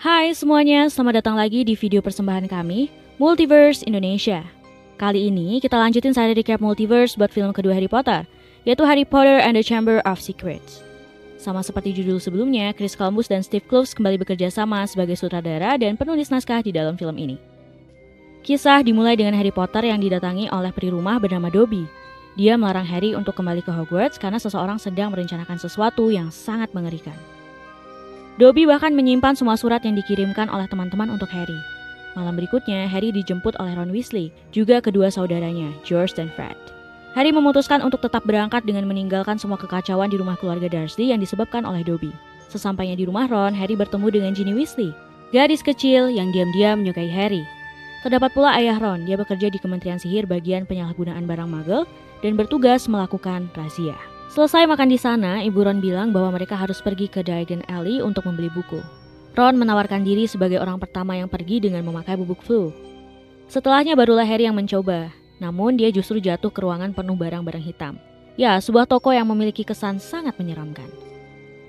Hai semuanya, selamat datang lagi di video persembahan kami, Multiverse Indonesia. Kali ini kita lanjutin seri recap Multiverse buat film kedua Harry Potter, yaitu Harry Potter and the Chamber of Secrets. Sama seperti judul sebelumnya, Chris Columbus dan Steve Kloves kembali bekerja sama sebagai sutradara dan penulis naskah di dalam film ini. Kisah dimulai dengan Harry Potter yang didatangi oleh peri rumah bernama Dobby. Dia melarang Harry untuk kembali ke Hogwarts karena seseorang sedang merencanakan sesuatu yang sangat mengerikan. Dobby bahkan menyimpan semua surat yang dikirimkan oleh teman-teman untuk Harry. Malam berikutnya, Harry dijemput oleh Ron Weasley, juga kedua saudaranya, George dan Fred. Harry memutuskan untuk tetap berangkat dengan meninggalkan semua kekacauan di rumah keluarga Dursley yang disebabkan oleh Dobby. Sesampainya di rumah Ron, Harry bertemu dengan Ginny Weasley, gadis kecil yang diam-diam menyukai Harry. Terdapat pula ayah Ron, dia bekerja di Kementerian Sihir bagian penyalahgunaan barang magel dan bertugas melakukan razia. Selesai makan di sana, Ibu Ron bilang bahwa mereka harus pergi ke Diagon Alley untuk membeli buku. Ron menawarkan diri sebagai orang pertama yang pergi dengan memakai bubuk flu. Setelahnya barulah Harry yang mencoba, namun dia justru jatuh ke ruangan penuh barang-barang hitam. Ya, sebuah toko yang memiliki kesan sangat menyeramkan.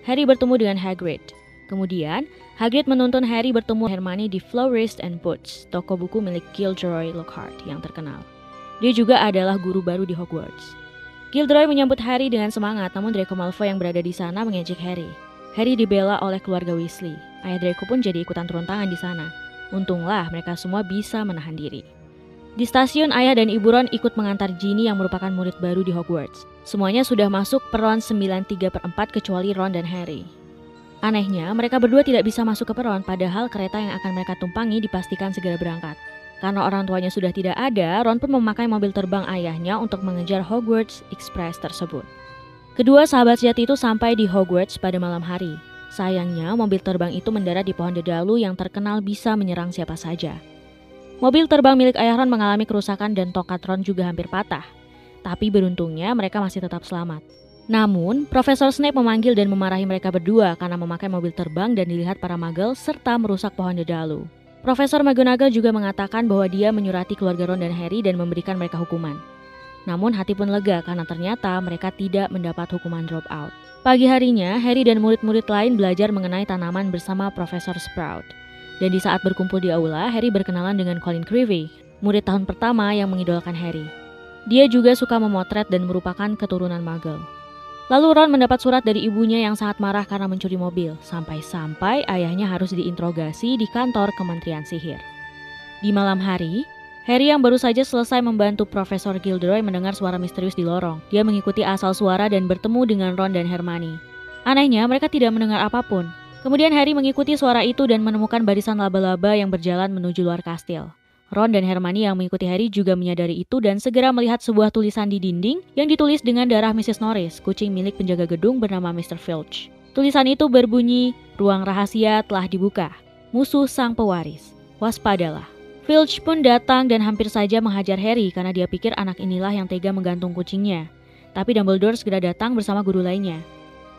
Harry bertemu dengan Hagrid. Kemudian, Hagrid menuntun Harry bertemu Hermione di Florist and Boots, toko buku milik Gilderoy Lockhart yang terkenal. Dia juga adalah guru baru di Hogwarts. Gilderoy menyambut Harry dengan semangat, namun Draco Malfoy yang berada di sana mengejek Harry. Harry dibela oleh keluarga Weasley. Ayah Draco pun jadi ikutan turun tangan di sana. Untunglah mereka semua bisa menahan diri. Di stasiun, ayah dan ibu Ron ikut mengantar Ginny yang merupakan murid baru di Hogwarts. Semuanya sudah masuk peron 9/3/4 kecuali Ron dan Harry. Anehnya, mereka berdua tidak bisa masuk ke peron, padahal kereta yang akan mereka tumpangi dipastikan segera berangkat. Karena orang tuanya sudah tidak ada, Ron pun memakai mobil terbang ayahnya untuk mengejar Hogwarts Express tersebut. Kedua sahabat sejati itu sampai di Hogwarts pada malam hari. Sayangnya, mobil terbang itu mendarat di pohon dedalu yang terkenal bisa menyerang siapa saja. Mobil terbang milik ayah Ron mengalami kerusakan dan tongkat Ron juga hampir patah. Tapi beruntungnya mereka masih tetap selamat. Namun, Profesor Snape memanggil dan memarahi mereka berdua karena memakai mobil terbang dan dilihat para magel serta merusak pohon dedalu. Profesor McGonagall juga mengatakan bahwa dia menyurati keluarga Ron dan Harry dan memberikan mereka hukuman. Namun hati pun lega karena ternyata mereka tidak mendapat hukuman drop out. Pagi harinya, Harry dan murid-murid lain belajar mengenai tanaman bersama Profesor Sprout. Dan di saat berkumpul di aula, Harry berkenalan dengan Colin Creevey, murid tahun pertama yang mengidolakan Harry. Dia juga suka memotret dan merupakan keturunan Muggle. Lalu Ron mendapat surat dari ibunya yang sangat marah karena mencuri mobil, sampai-sampai ayahnya harus diinterogasi di kantor Kementerian Sihir. Di malam hari, Harry yang baru saja selesai membantu Profesor Gilderoy mendengar suara misterius di lorong. Dia mengikuti asal suara dan bertemu dengan Ron dan Hermione. Anehnya, mereka tidak mendengar apapun. Kemudian Harry mengikuti suara itu dan menemukan barisan laba-laba yang berjalan menuju luar kastil. Ron dan Hermione yang mengikuti Harry juga menyadari itu dan segera melihat sebuah tulisan di dinding yang ditulis dengan darah Mrs. Norris, kucing milik penjaga gedung bernama Mr. Filch. Tulisan itu berbunyi, "Ruang rahasia telah dibuka. Musuh sang pewaris. Waspadalah." Filch pun datang dan hampir saja menghajar Harry karena dia pikir anak inilah yang tega menggantung kucingnya. Tapi Dumbledore segera datang bersama guru lainnya.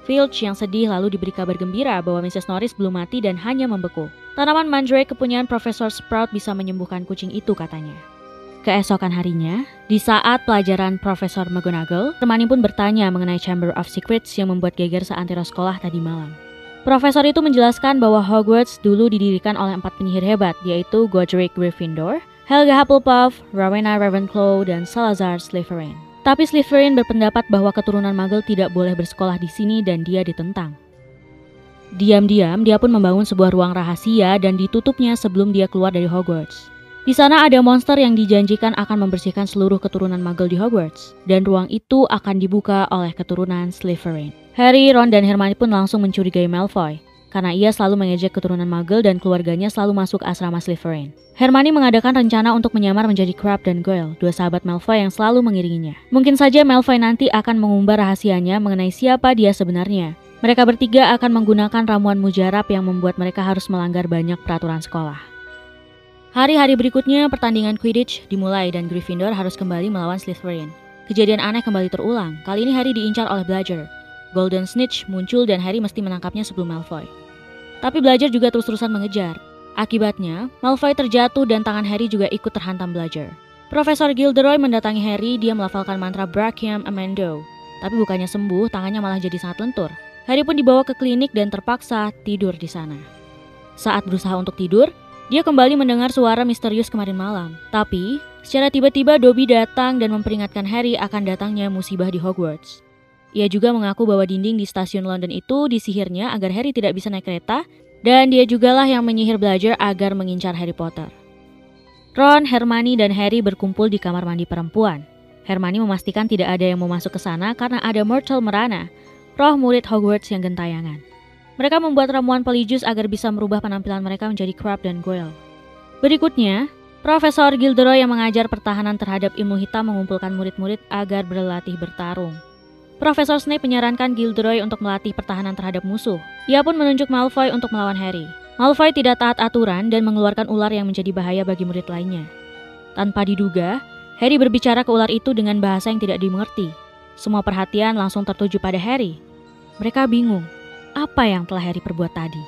Filch yang sedih lalu diberi kabar gembira bahwa Mrs. Norris belum mati dan hanya membeku. Tanaman mandrake kepunyaan Profesor Sprout bisa menyembuhkan kucing itu katanya. Keesokan harinya, di saat pelajaran Profesor McGonagall, Hermione pun bertanya mengenai Chamber of Secrets yang membuat geger seantero sekolah tadi malam. Profesor itu menjelaskan bahwa Hogwarts dulu didirikan oleh 4 penyihir hebat, yaitu Godric Gryffindor, Helga Hufflepuff, Rowena Ravenclaw, dan Salazar Slytherin. Tapi Slytherin berpendapat bahwa keturunan Muggle tidak boleh bersekolah di sini dan dia ditentang. Diam-diam, dia pun membangun sebuah ruang rahasia dan ditutupnya sebelum dia keluar dari Hogwarts. Di sana ada monster yang dijanjikan akan membersihkan seluruh keturunan Muggle di Hogwarts, dan ruang itu akan dibuka oleh keturunan Slytherin. Harry, Ron, dan Hermione pun langsung mencurigai Malfoy, karena ia selalu mengejek keturunan Muggle dan keluarganya selalu masuk asrama Slytherin. Hermione mengadakan rencana untuk menyamar menjadi Crabbe dan Goyle, dua sahabat Malfoy yang selalu mengiringinya. Mungkin saja Malfoy nanti akan mengumbar rahasianya mengenai siapa dia sebenarnya. Mereka bertiga akan menggunakan ramuan mujarab yang membuat mereka harus melanggar banyak peraturan sekolah. Hari-hari berikutnya, pertandingan Quidditch dimulai dan Gryffindor harus kembali melawan Slytherin. Kejadian aneh kembali terulang. Kali ini Harry diincar oleh Bludger. Golden Snitch muncul dan Harry mesti menangkapnya sebelum Malfoy. Tapi Bludger juga terus-terusan mengejar. Akibatnya, Malfoy terjatuh dan tangan Harry juga ikut terhantam Bludger. Profesor Gilderoy mendatangi Harry, dia melafalkan mantra Brachiam Amendo. Tapi bukannya sembuh, tangannya malah jadi sangat lentur. Harry pun dibawa ke klinik dan terpaksa tidur di sana. Saat berusaha untuk tidur, dia kembali mendengar suara misterius kemarin malam. Tapi, secara tiba-tiba Dobby datang dan memperingatkan Harry akan datangnya musibah di Hogwarts. Ia juga mengaku bahwa dinding di stasiun London itu disihirnya agar Harry tidak bisa naik kereta, dan dia jugalah yang menyihir belajar agar mengincar Harry Potter. Ron, Hermione, dan Harry berkumpul di kamar mandi perempuan. Hermione memastikan tidak ada yang mau masuk ke sana karena ada Myrtle Merana, roh murid Hogwarts yang gentayangan. Mereka membuat ramuan Polyjuice agar bisa merubah penampilan mereka menjadi Crabbe dan Goyle. Berikutnya, Profesor Gilderoy yang mengajar pertahanan terhadap ilmu hitam mengumpulkan murid-murid agar berlatih bertarung. Profesor Snape menyarankan Gilderoy untuk melatih pertahanan terhadap musuh. Ia pun menunjuk Malfoy untuk melawan Harry. Malfoy tidak taat aturan dan mengeluarkan ular yang menjadi bahaya bagi murid lainnya. Tanpa diduga, Harry berbicara ke ular itu dengan bahasa yang tidak dimengerti. Semua perhatian langsung tertuju pada Harry. Mereka bingung, apa yang telah Harry perbuat tadi?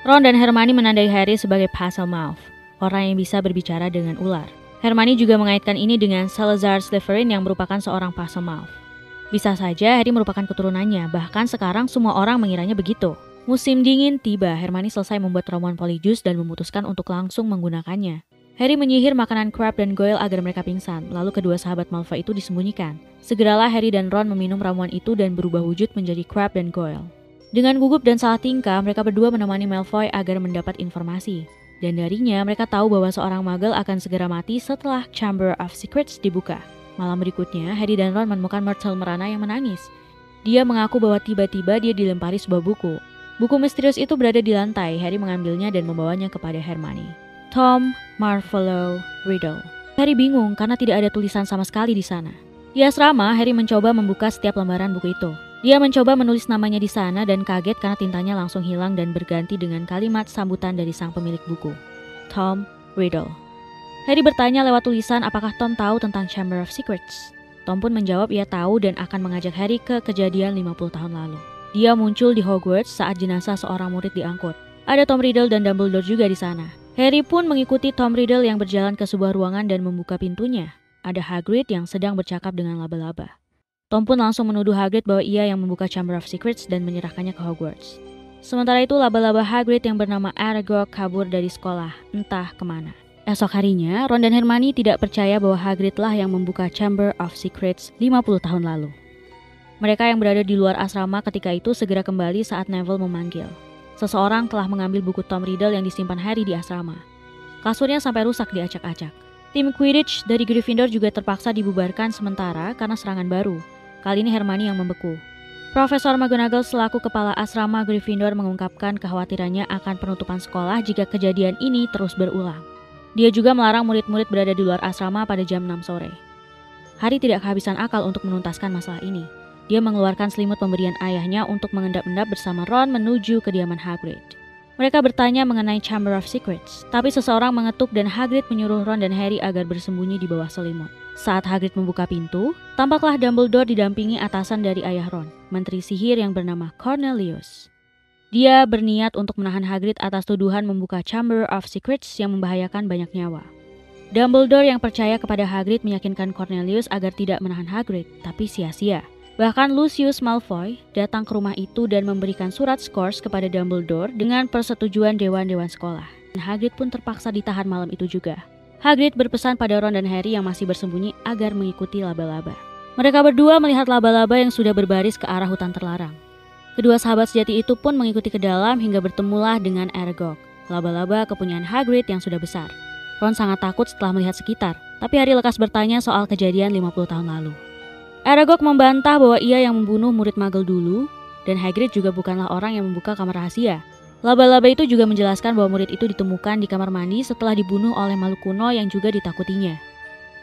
Ron dan Hermione menandai Harry sebagai Parselmouth, orang yang bisa berbicara dengan ular. Hermione juga mengaitkan ini dengan Salazar Slytherin yang merupakan seorang Parselmouth. Bisa saja Harry merupakan keturunannya, bahkan sekarang semua orang mengiranya begitu. Musim dingin tiba, Hermione selesai membuat ramuan Polyjuice dan memutuskan untuk langsung menggunakannya. Harry menyihir makanan Crabbe dan Goyle agar mereka pingsan, lalu kedua sahabat Malfoy itu disembunyikan. Segeralah Harry dan Ron meminum ramuan itu dan berubah wujud menjadi Crabbe dan Goyle. Dengan gugup dan salah tingkah, mereka berdua menemani Malfoy agar mendapat informasi. Dan darinya mereka tahu bahwa seorang Muggle akan segera mati setelah Chamber of Secrets dibuka. Malam berikutnya, Harry dan Ron menemukan Myrtle Merana yang menangis. Dia mengaku bahwa tiba-tiba dia dilempari sebuah buku. Buku misterius itu berada di lantai. Harry mengambilnya dan membawanya kepada Hermione. Tom Marvolo Riddle. Harry bingung karena tidak ada tulisan sama sekali di sana. Di asrama, Harry mencoba membuka setiap lembaran buku itu. Dia mencoba menulis namanya di sana dan kaget karena tintanya langsung hilang dan berganti dengan kalimat sambutan dari sang pemilik buku. Tom Riddle. Harry bertanya lewat tulisan apakah Tom tahu tentang Chamber of Secrets. Tom pun menjawab ia tahu dan akan mengajak Harry ke kejadian 50 tahun lalu. Dia muncul di Hogwarts saat jenazah seorang murid diangkut. Ada Tom Riddle dan Dumbledore juga di sana. Harry pun mengikuti Tom Riddle yang berjalan ke sebuah ruangan dan membuka pintunya. Ada Hagrid yang sedang bercakap dengan laba-laba. Tom pun langsung menuduh Hagrid bahwa ia yang membuka Chamber of Secrets dan menyerahkannya ke Hogwarts. Sementara itu laba-laba Hagrid yang bernama Aragog kabur dari sekolah, entah kemana. Esok harinya, Ron dan Hermione tidak percaya bahwa Hagrid lah yang membuka Chamber of Secrets 50 tahun lalu. Mereka yang berada di luar asrama ketika itu segera kembali saat Neville memanggil. Seseorang telah mengambil buku Tom Riddle yang disimpan Harry di asrama. Kasurnya sampai rusak diacak-acak. Tim Quidditch dari Gryffindor juga terpaksa dibubarkan sementara karena serangan baru. Kali ini Hermione yang membeku. Profesor McGonagall selaku kepala asrama Gryffindor mengungkapkan kekhawatirannya akan penutupan sekolah jika kejadian ini terus berulang. Dia juga melarang murid-murid berada di luar asrama pada jam 6 sore. Harry tidak kehabisan akal untuk menuntaskan masalah ini. Dia mengeluarkan selimut pemberian ayahnya untuk mengendap-endap bersama Ron menuju kediaman Hagrid. Mereka bertanya mengenai Chamber of Secrets, tapi seseorang mengetuk dan Hagrid menyuruh Ron dan Harry agar bersembunyi di bawah selimut. Saat Hagrid membuka pintu, tampaklah Dumbledore didampingi atasan dari ayah Ron, menteri sihir yang bernama Cornelius. Dia berniat untuk menahan Hagrid atas tuduhan membuka Chamber of Secrets yang membahayakan banyak nyawa. Dumbledore yang percaya kepada Hagrid meyakinkan Cornelius agar tidak menahan Hagrid, tapi sia-sia. Bahkan Lucius Malfoy datang ke rumah itu dan memberikan surat skors kepada Dumbledore dengan persetujuan dewan-dewan sekolah. Dan Hagrid pun terpaksa ditahan malam itu juga. Hagrid berpesan pada Ron dan Harry yang masih bersembunyi agar mengikuti laba-laba. Mereka berdua melihat laba-laba yang sudah berbaris ke arah hutan terlarang. Kedua sahabat sejati itu pun mengikuti ke dalam hingga bertemulah dengan Aragog, laba-laba kepunyaan Hagrid yang sudah besar. Ron sangat takut setelah melihat sekitar, tapi Harry lekas bertanya soal kejadian 50 tahun lalu. Aragog membantah bahwa ia yang membunuh murid Muggle dulu, dan Hagrid juga bukanlah orang yang membuka kamar rahasia. Laba-laba itu juga menjelaskan bahwa murid itu ditemukan di kamar mandi setelah dibunuh oleh makhluk kuno yang juga ditakutinya.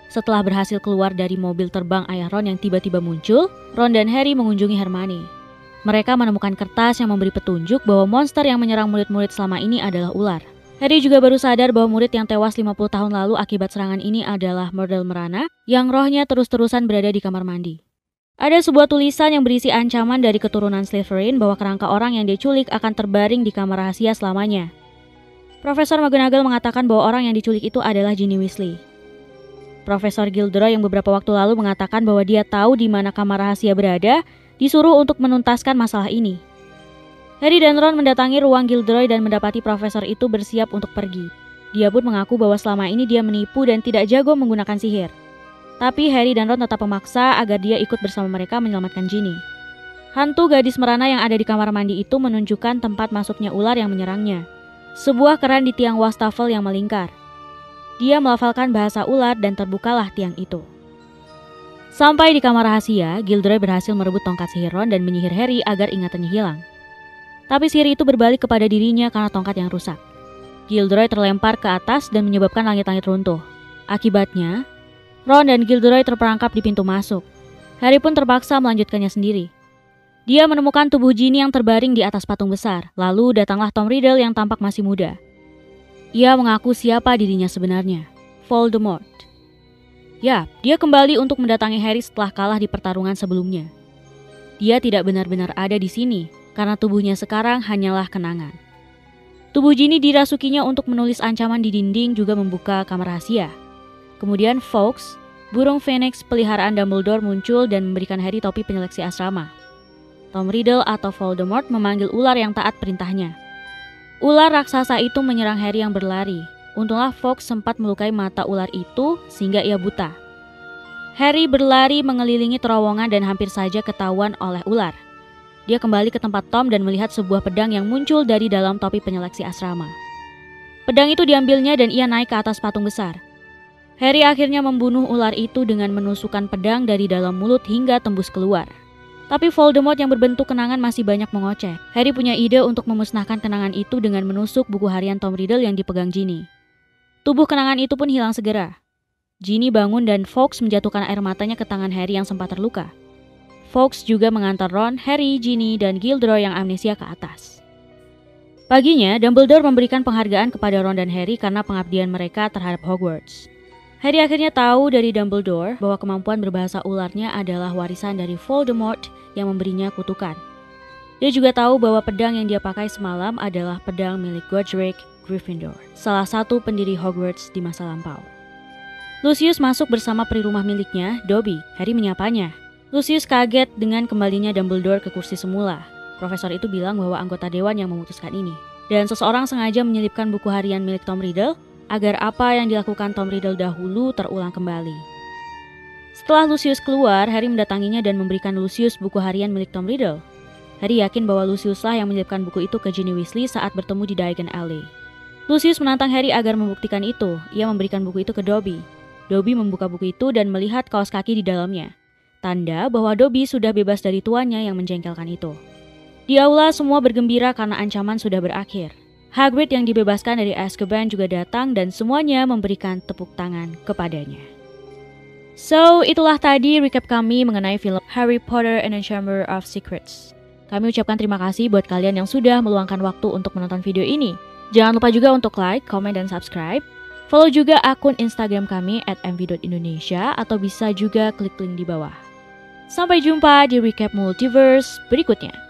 Setelah berhasil keluar dari mobil terbang ayah Ron yang tiba-tiba muncul, Ron dan Harry mengunjungi Hermione. Mereka menemukan kertas yang memberi petunjuk bahwa monster yang menyerang murid-murid selama ini adalah ular. Harry juga baru sadar bahwa murid yang tewas 50 tahun lalu akibat serangan ini adalah Myrtle Merana yang rohnya terus-terusan berada di kamar mandi. Ada sebuah tulisan yang berisi ancaman dari keturunan Slytherin bahwa kerangka orang yang diculik akan terbaring di kamar rahasia selamanya. Profesor McGonagall mengatakan bahwa orang yang diculik itu adalah Ginny Weasley. Profesor Gilderoy yang beberapa waktu lalu mengatakan bahwa dia tahu di mana kamar rahasia berada, disuruh untuk menuntaskan masalah ini. Harry dan Ron mendatangi ruang Gilderoy dan mendapati profesor itu bersiap untuk pergi. Dia pun mengaku bahwa selama ini dia menipu dan tidak jago menggunakan sihir. Tapi Harry dan Ron tetap memaksa agar dia ikut bersama mereka menyelamatkan Ginny. Hantu gadis merana yang ada di kamar mandi itu menunjukkan tempat masuknya ular yang menyerangnya. Sebuah keran di tiang wastafel yang melingkar. Dia melafalkan bahasa ular dan terbukalah tiang itu. Sampai di kamar rahasia, Gilderoy berhasil merebut tongkat sihir Ron dan menyihir Harry agar ingatannya hilang. Tapi sihir itu berbalik kepada dirinya karena tongkat yang rusak. Gilderoy terlempar ke atas dan menyebabkan langit-langit runtuh. Akibatnya, Ron dan Gilderoy terperangkap di pintu masuk. Harry pun terpaksa melanjutkannya sendiri. Dia menemukan tubuh Ginny yang terbaring di atas patung besar. Lalu datanglah Tom Riddle yang tampak masih muda. Ia mengaku siapa dirinya sebenarnya, Voldemort. Ya, dia kembali untuk mendatangi Harry setelah kalah di pertarungan sebelumnya. Dia tidak benar-benar ada di sini, karena tubuhnya sekarang hanyalah kenangan. Tubuh Ginny dirasukinya untuk menulis ancaman di dinding juga membuka kamar rahasia. Kemudian Fawkes, burung Phoenix peliharaan Dumbledore muncul dan memberikan Harry topi penyeleksi asrama. Tom Riddle atau Voldemort memanggil ular yang taat perintahnya. Ular raksasa itu menyerang Harry yang berlari. Untunglah Fawkes sempat melukai mata ular itu sehingga ia buta. Harry berlari mengelilingi terowongan dan hampir saja ketahuan oleh ular. Dia kembali ke tempat Tom dan melihat sebuah pedang yang muncul dari dalam topi penyeleksi asrama. Pedang itu diambilnya dan ia naik ke atas patung besar. Harry akhirnya membunuh ular itu dengan menusukkan pedang dari dalam mulut hingga tembus keluar. Tapi Voldemort yang berbentuk kenangan masih banyak mengoceh. Harry punya ide untuk memusnahkan kenangan itu dengan menusuk buku harian Tom Riddle yang dipegang Ginny. Tubuh kenangan itu pun hilang segera. Ginny bangun dan Fawkes menjatuhkan air matanya ke tangan Harry yang sempat terluka. Fawkes juga mengantar Ron, Harry, Ginny, dan Gilderoy yang amnesia ke atas. Paginya, Dumbledore memberikan penghargaan kepada Ron dan Harry karena pengabdian mereka terhadap Hogwarts. Harry akhirnya tahu dari Dumbledore bahwa kemampuan berbahasa ularnya adalah warisan dari Voldemort yang memberinya kutukan. Dia juga tahu bahwa pedang yang dia pakai semalam adalah pedang milik Godric Gryffindor, salah satu pendiri Hogwarts di masa lampau. Lucius masuk bersama peri rumah miliknya, Dobby. Harry menyapanya. Lucius kaget dengan kembalinya Dumbledore ke kursi semula. Profesor itu bilang bahwa anggota dewan yang memutuskan ini. Dan seseorang sengaja menyelipkan buku harian milik Tom Riddle agar apa yang dilakukan Tom Riddle dahulu terulang kembali. Setelah Lucius keluar, Harry mendatanginya dan memberikan Lucius buku harian milik Tom Riddle. Harry yakin bahwa Luciuslah yang menyelipkan buku itu ke Ginny Weasley saat bertemu di Diagon Alley. Lucius menantang Harry agar membuktikan itu. Ia memberikan buku itu ke Dobby. Dobby membuka buku itu dan melihat kaos kaki di dalamnya. Tanda bahwa Dobby sudah bebas dari tuannya yang menjengkelkan itu. Di aula semua bergembira karena ancaman sudah berakhir. Hagrid yang dibebaskan dari Azkaban juga datang dan semuanya memberikan tepuk tangan kepadanya. So, itulah tadi recap kami mengenai film Harry Potter and the Chamber of Secrets. Kami ucapkan terima kasih buat kalian yang sudah meluangkan waktu untuk menonton video ini. Jangan lupa juga untuk like, comment, dan subscribe. Follow juga akun Instagram kami @mv.indonesia atau bisa juga klik link di bawah. Sampai jumpa di recap Multiverse berikutnya.